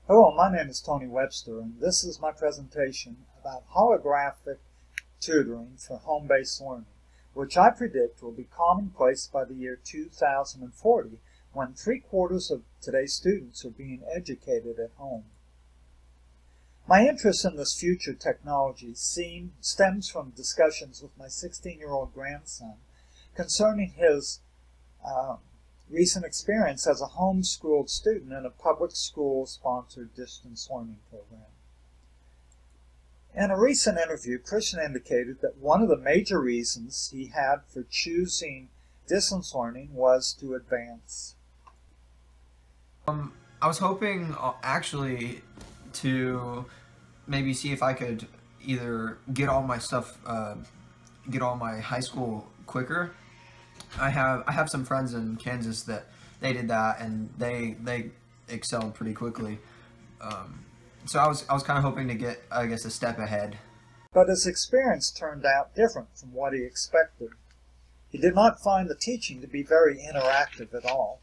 Hello, my name is Tony Webster, and this is my presentation about holographic tutoring for home-based learning, which I predict will be commonplace by the year 2040, when 3/4 of today's students are being educated at home. My interest in this future technology stems from discussions with my 16-year-old grandson concerning his recent experience as a homeschooled student in a public school-sponsored distance learning program. In a recent interview, Christian indicated that one of the major reasons he had for choosing distance learning was to advance. I was hoping actually to maybe see if I could either get all my stuff, get all my high school quicker. I have some friends in Kansas that they did that and they excelled pretty quickly. So I was kind of hoping to get, I guess, a step ahead. But his experience turned out different from what he expected. He did not find the teaching to be very interactive at all.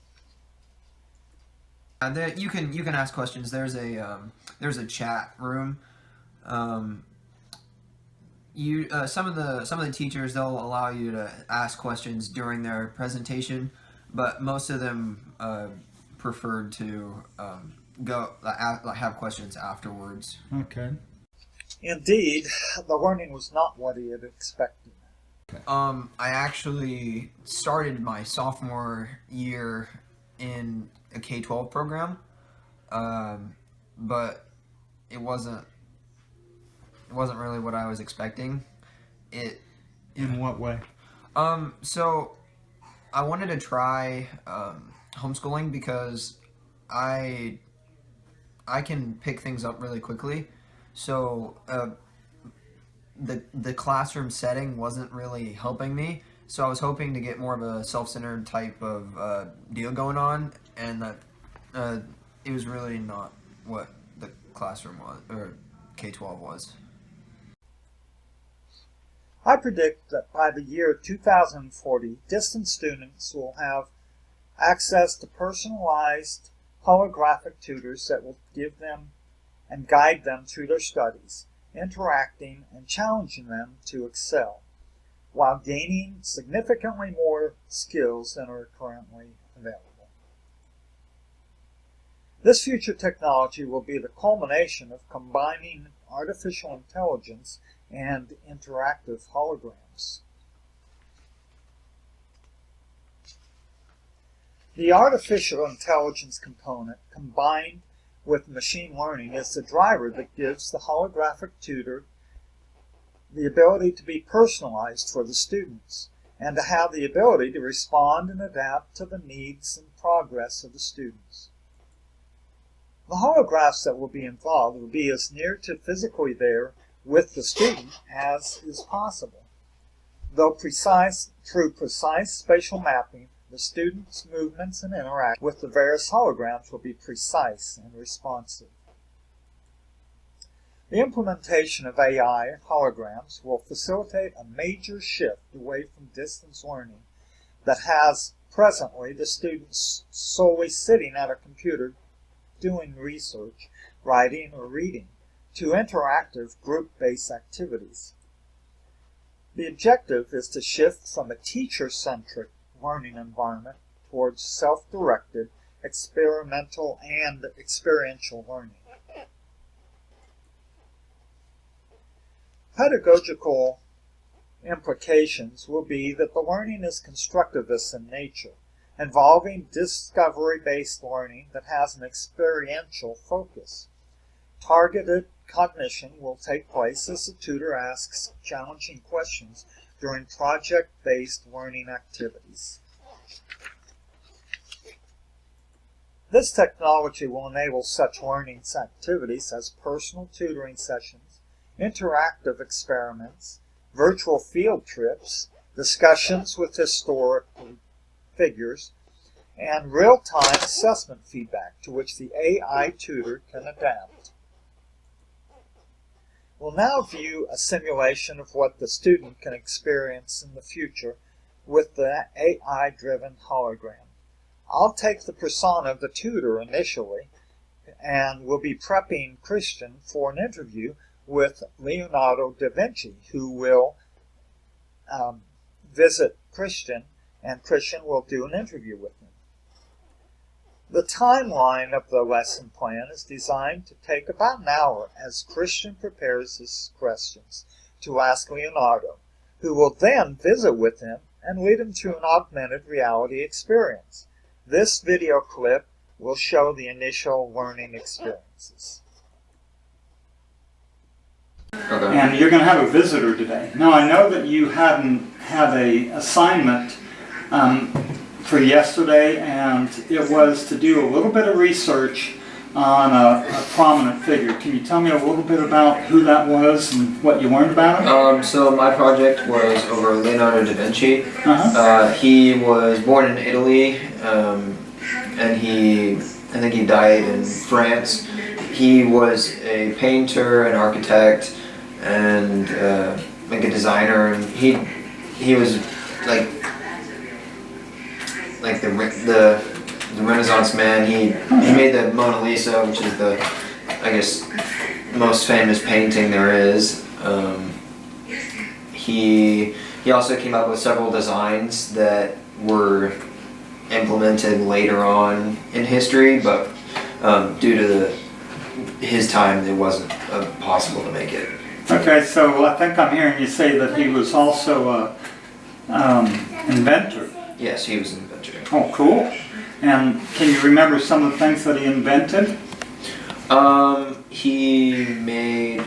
You can ask questions. There's a chat room. Some of the teachers, they'll allow you to ask questions during their presentation, but most of them preferred to have questions afterwards. Okay. Indeed, the learning was not what he had expected. I actually started my sophomore year in a K-12 program, but it wasn't really what I was expecting. In what way? So I wanted to try homeschooling because I can pick things up really quickly. So the classroom setting wasn't really helping me. So I was hoping to get more of a self-centered type of deal going on, and that it was really not what the classroom was, or K-12 was. I predict that by the year 2040, distance students will have access to personalized holographic tutors that will give them and guide them through their studies, interacting and challenging them to excel, while gaining significantly more skills than are currently available. This future technology will be the culmination of combining artificial intelligence and interactive holograms. The artificial intelligence component combined with machine learning is the driver that gives the holographic tutor the ability to be personalized for the students and to have the ability to respond and adapt to the needs and progress of the students. The holographs that will be involved will be as near to physically there with the student as is possible. Though through precise spatial mapping, the student's movements and interaction with the various holograms will be precise and responsive. The implementation of AI and holograms will facilitate a major shift away from distance learning that has presently the students solely sitting at a computer doing research, writing, or reading, to interactive group-based activities. The objective is to shift from a teacher-centric learning environment towards self-directed, experimental, and experiential learning. Pedagogical implications will be that the learning is constructivist in nature, involving discovery-based learning that has an experiential focus. Targeted cognition will take place as the tutor asks challenging questions during project-based learning activities. This technology will enable such learning activities as personal tutoring sessions, interactive experiments, virtual field trips, discussions with historical figures, and real-time assessment feedback to which the AI tutor can adapt. We'll now view a simulation of what the student can experience in the future with the AI-driven hologram. I'll take the persona of the tutor initially, and will be prepping Christian for an interview with Leonardo da Vinci, who will visit Christian, and Christian will do an interview with him. The timeline of the lesson plan is designed to take about an hour as Christian prepares his questions to ask Leonardo, who will then visit with him and lead him to an augmented reality experience. This video clip will show the initial learning experiences. Okay. And you're going to have a visitor today. Now, I know that you hadn't had an assignment for yesterday, and it was to do a little bit of research on a prominent figure. Can you tell me a little bit about who that was and what you learned about him? So my project was over Leonardo da Vinci. He was born in Italy, and I think he died in France. He was a painter, an architect, and like a designer, and he was like the Renaissance man. He made the Mona Lisa, which is the, I guess, most famous painting there is. He also came up with several designs that were implemented later on in history, but due to his time, it wasn't possible to make it. Okay, so I think I'm hearing you say that he was also an inventor. Yes, he was an inventor. Oh, cool. And can you remember some of the things that he invented? He made,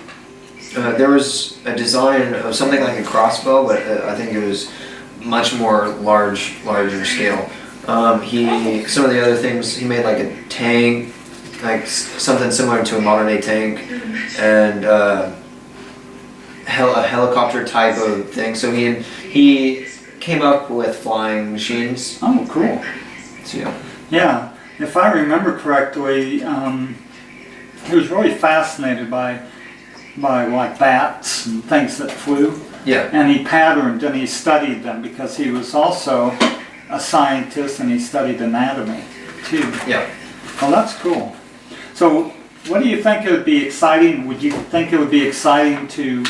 there was a design of something like a crossbow, but I think it was much more larger scale. Some of the other things, he made like a tank, like something similar to a modern day tank, and a helicopter type of thing. So he came up with flying machines. Oh, cool. So, yeah. Yeah, if I remember correctly, he was really fascinated by like bats and things that flew. Yeah. And he patterned and he studied them because he was also a scientist and he studied anatomy too. Yeah. Well, that's cool. So, what do you think it would be exciting? Would you think it would be exciting to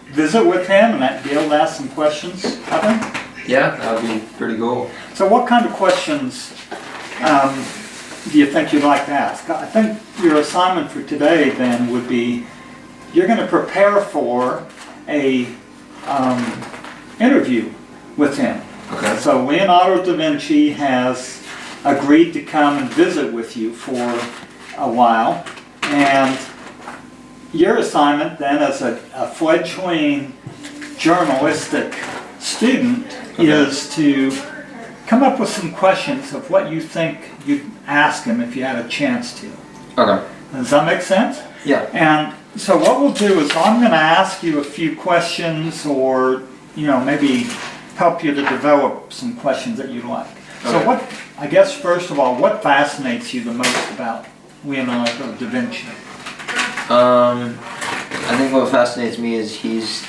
visit with him and be able to ask some questions of him? Yeah, that would be pretty cool. So, what kind of questions do you think you'd like to ask? I think your assignment for today then would be, you're going to prepare for a interview with him. Okay. So Leonardo da Vinci has agreed to come and visit with you for a while, and your assignment then as a fledgling journalistic student is to come up with some questions of what you think you'd ask him if you had a chance to. Okay. Does that make sense? Yeah. And so what we'll do is I'm going to ask you a few questions, or maybe help you to develop some questions that you like. Okay. So I guess first of all, what fascinates you the most about Leonardo da Vinci? I think what fascinates me is he's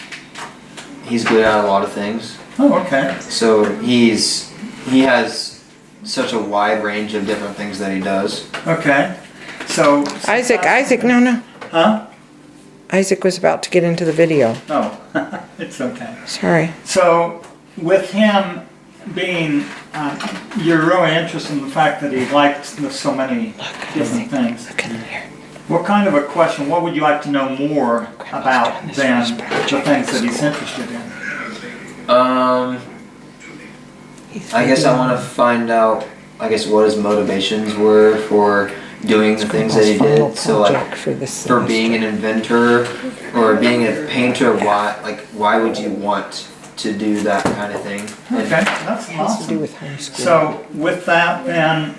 good at a lot of things. Oh, okay. So he has such a wide range of different things that he does. Okay. So Isaac, no. Huh? Isaac was about to get into the video. Oh, it's okay. Sorry. So with him being, you're really interested in the fact that he likes so many different things. Look in here. What kind of a question, what would you like to know more about than the things that he's interested in? I guess I want to find out, what his motivations were for doing the things that he did. So like, for being an inventor or being a painter, why would you want to do that kind of thing? Okay, that's awesome. To do with homeschool. So with that then,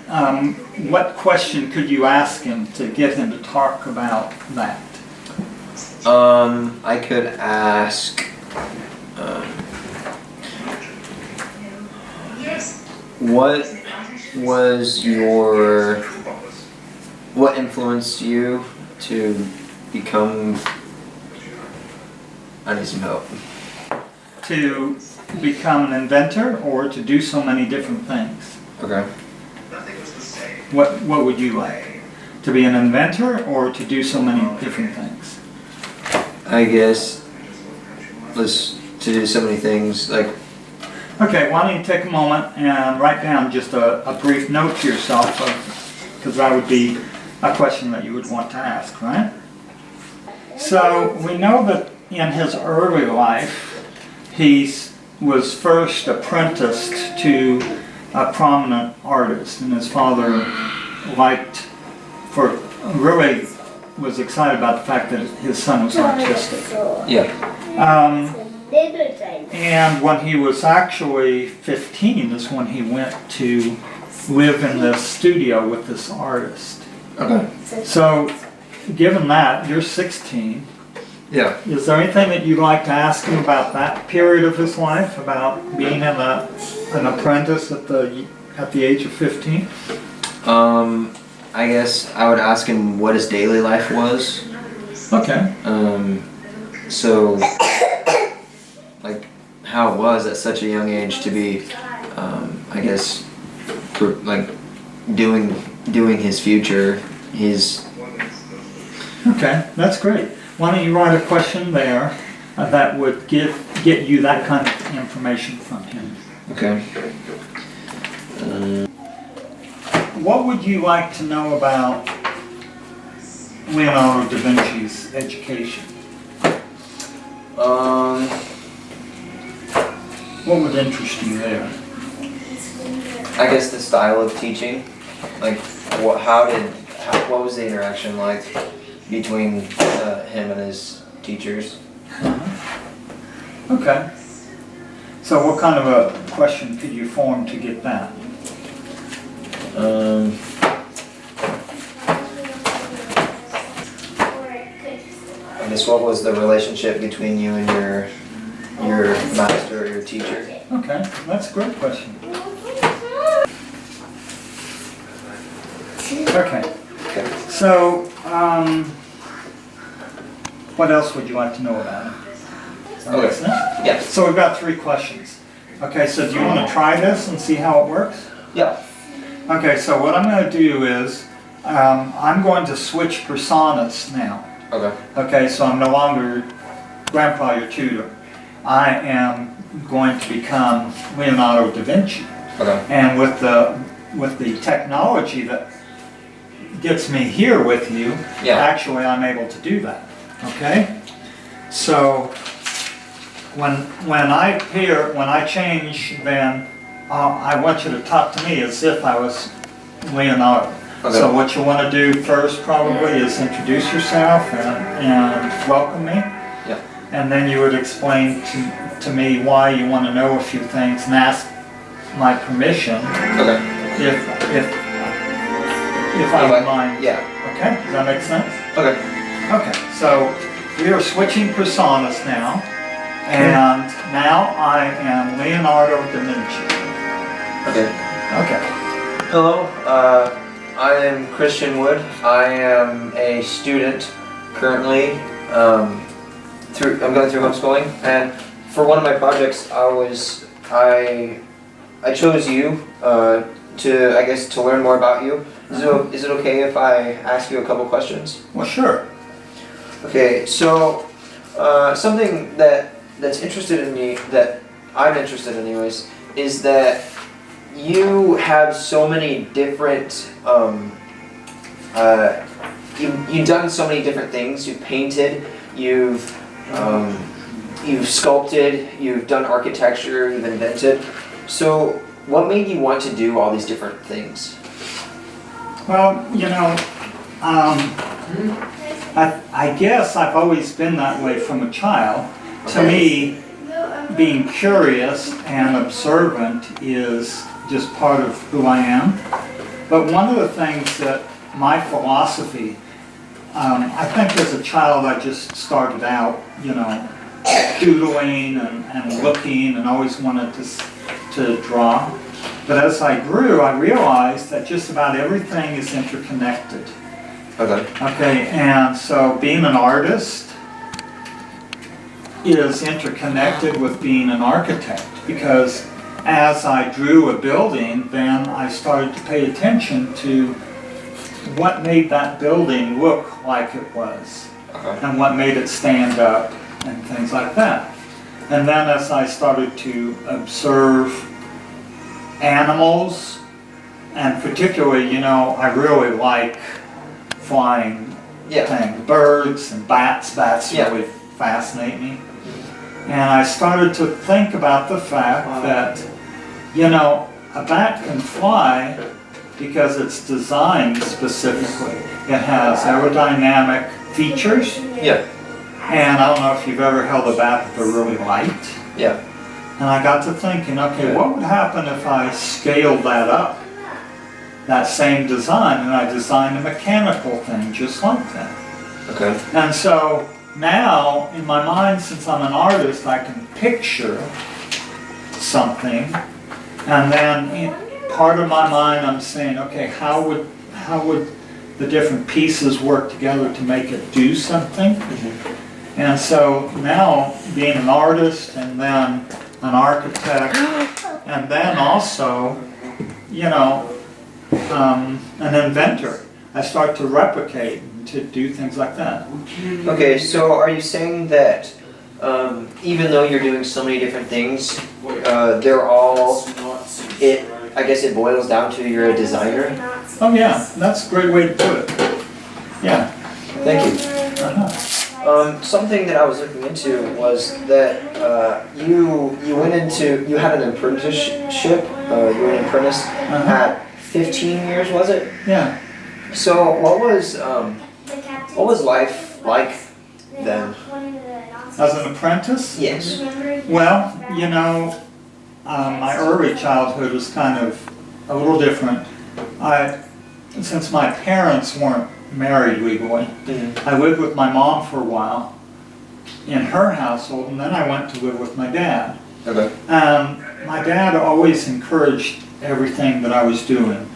what question could you ask him to get him to talk about that? I could ask, what influenced you to become, I need some help. To become an inventor or to do so many different things? Okay. What would you like? To be an inventor or to do so many different things? I guess to do so many things, like, Okay, why don't you take a moment and write down just a brief note to yourself, because that would be a question that you would want to ask, right? So we know that in his early life, he was first apprenticed to a prominent artist, and his father really was excited about the fact that his son was artistic. yeah. And when he was actually 15 is when he went to live in this studio with this artist. Okay. So, given that, you're 16, Yeah. is there anything that you'd like to ask him about that period of his life, about being an apprentice at the age of 15? I guess I would ask him what his daily life was. Okay. So, like, how it was at such a young age to be, I guess, like, doing his future. Okay, that's great. Why don't you write a question there that would get you that kind of information from him? Okay. What would you like to know about Leonardo da Vinci's education? What would interest you there? I guess the style of teaching, like, what was the interaction like between him and his teachers? Okay. So what kind of a question could you form to get that? I guess what was the relationship between you and your master or your teacher? Okay, that's a great question. Okay. So, what else would you like to know about him? Okay. Yeah. So we've got 3 questions. Okay, so do you want to try this and see how it works? Yeah. Okay, so what I'm going to do is, I'm going to switch personas now. Okay. Okay, so I'm no longer Grandpa, your tutor. I am going to become Leonardo da Vinci. Okay. And with the technology that gets me here with you, Yeah. actually I'm able to do that. Okay? So when I change, then I want you to talk to me as if I was Leonardo. Okay. So what you want to do first probably is introduce yourself and welcome me. Yeah. And then you would explain to me why you want to know a few things and ask my permission Okay. if I would mind. Yeah. Okay, does that make sense? Okay. Okay, so we are switching personas now, and now I am Leonardo da Vinci. Okay. Okay. Hello. I am Christian Wood. I am a student currently. I'm going through homeschooling, and for one of my projects, I chose you to learn more about you. Is it okay if I ask you a couple questions? Well, sure. Okay, so something that's interested in me, that I'm interested in anyways, is that you have so many different, you've done so many different things. You've painted, you've sculpted, you've done architecture, you've invented. So what made you want to do all these different things? Well, you know, I guess I've always been that way from a child. To me, being curious and observant is just part of who I am. But one of the things that my philosophy, I think as a child I just started out, you know, doodling and looking and always wanted to draw. But as I grew, I realized that just about everything is interconnected. Okay. Okay, and so being an artist is interconnected with being an architect, because as I drew a building, then I started to pay attention to what made that building look like it was, and what made it stand up, and things like that. And then as I started to observe animals, and particularly, you know, I really like flying things, birds and bats. Bats really fascinate me. And I started to think about the fact that, you know, a bat can fly because it's designed specifically. It has aerodynamic features. Yeah. And I don't know if you've ever held a bat that they're really light. Yeah. And I got to thinking, okay, what would happen if I scaled that up? That same design, and I designed a mechanical thing just like that. Okay. And so now, in my mind, since I'm an artist, I can picture something, and then in part of my mind I'm saying, okay, how would the different pieces work together to make it do something? Mm-hmm. And so now, being an artist, and then an architect, and then also, you know, an inventor, I start to replicate and to do things like that. Okay, so are you saying that even though you're doing so many different things, they're all, I guess it boils down to you're a designer? Oh yeah, that's a great way to put it. Yeah. Thank you. Something that I was looking into was that you had an apprenticeship, you were an apprentice at 15 years, was it? Yeah. So what was life like then? As an apprentice? Yes. Well, you know, my early childhood was kind of a little different. Since my parents weren't married legally, I lived with my mom for a while in her household, and then I went to live with my dad. Okay. My dad always encouraged everything that I was doing.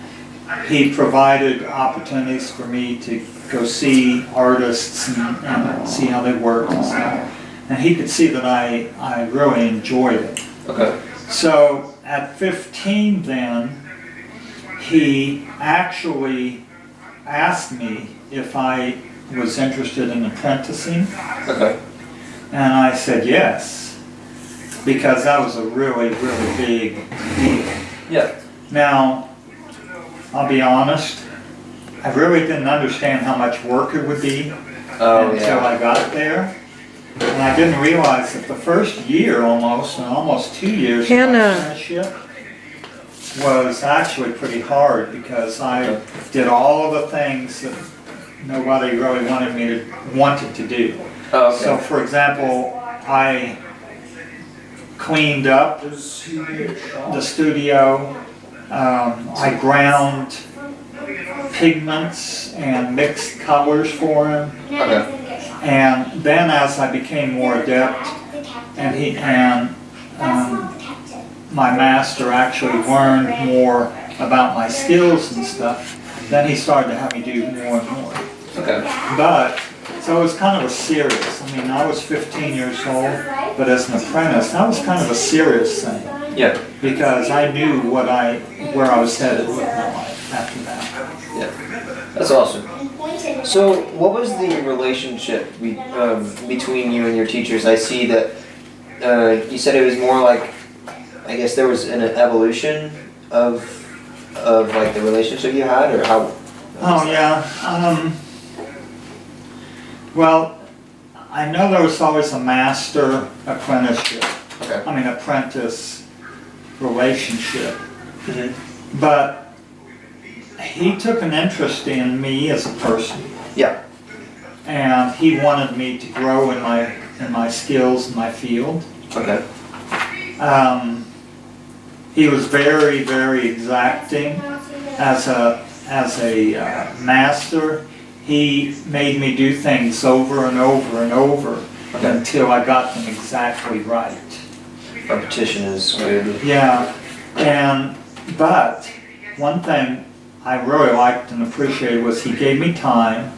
He provided opportunities for me to go see artists and see how they worked and stuff. And he could see that I really enjoyed it. Okay. So at 15 then, he actually asked me if I was interested in apprenticing. Okay. And I said yes, because that was a really, really big deal. Yeah. Now, I'll be honest, I really didn't understand how much work it would be until I got there. And I didn't realize that the first year almost 2 years of my apprenticeship was actually pretty hard, because I did all of the things that nobody really wanted to do. Oh, okay. So for example, I cleaned up the studio, I ground pigments and mixed colors for him. Okay. And then as I became more adept, and my master actually learned more about my skills and stuff, then he started to have me do more and more. Okay. But, so it was kind of a serious, I mean, I was 15 years old, but as an apprentice, that was kind of a serious thing. Yeah. Because I knew where I was headed with my life after that. Yeah. That's awesome. So, what was the relationship between you and your teachers? I see that you said it was more like, I guess there was an evolution of like the relationship you had, or how? Oh yeah. Well, I know there was always a master apprenticeship. Okay. I mean, apprentice relationship. Mm-hmm. But he took an interest in me as a person. Yeah. And he wanted me to grow in my skills in my field. Okay. He was very, very exacting as a master. He made me do things over and over and over until I got them exactly right. Repetition is good. Yeah, but one thing I really liked and appreciated was he gave me time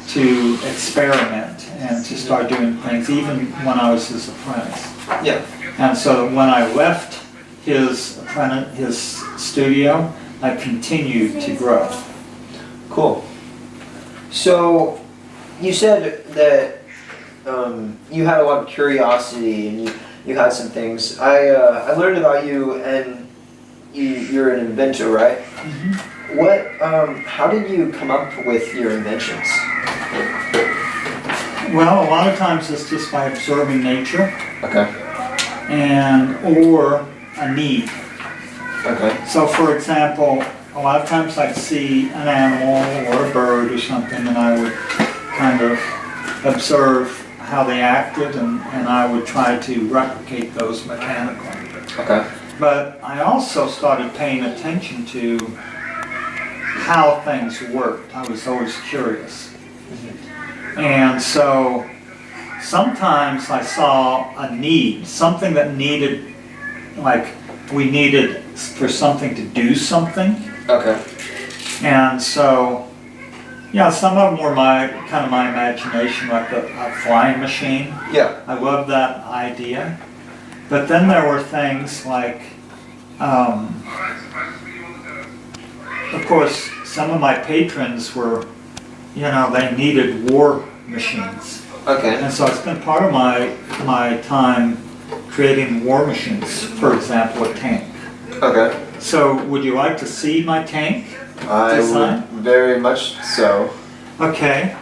to experiment and to start doing things, even when I was his apprentice. Yeah. And so when I left his studio, I continued to grow. Cool. So, you said that you had a lot of curiosity and you had some things. I learned about you, and you're an inventor, right? Mm-hmm. What? How did you come up with your inventions? Well, a lot of times it's just by observing nature Okay. or a need. Okay. So for example, a lot of times I'd see an animal or a bird or something, and I would kind of observe how they acted, and I would try to replicate those mechanically. Okay. But I also started paying attention to how things worked. I was always curious. And so sometimes I saw a need, something that needed, like we needed for something to do something. Okay. And so, yeah, some of them were my imagination, like a flying machine. Yeah. I loved that idea. But then there were things like, of course, some of my patrons were, they needed war machines. Okay. And so I spent part of my time creating war machines, for example, a tank. Okay. So would you like to see my tank I design? would very much so. Okay.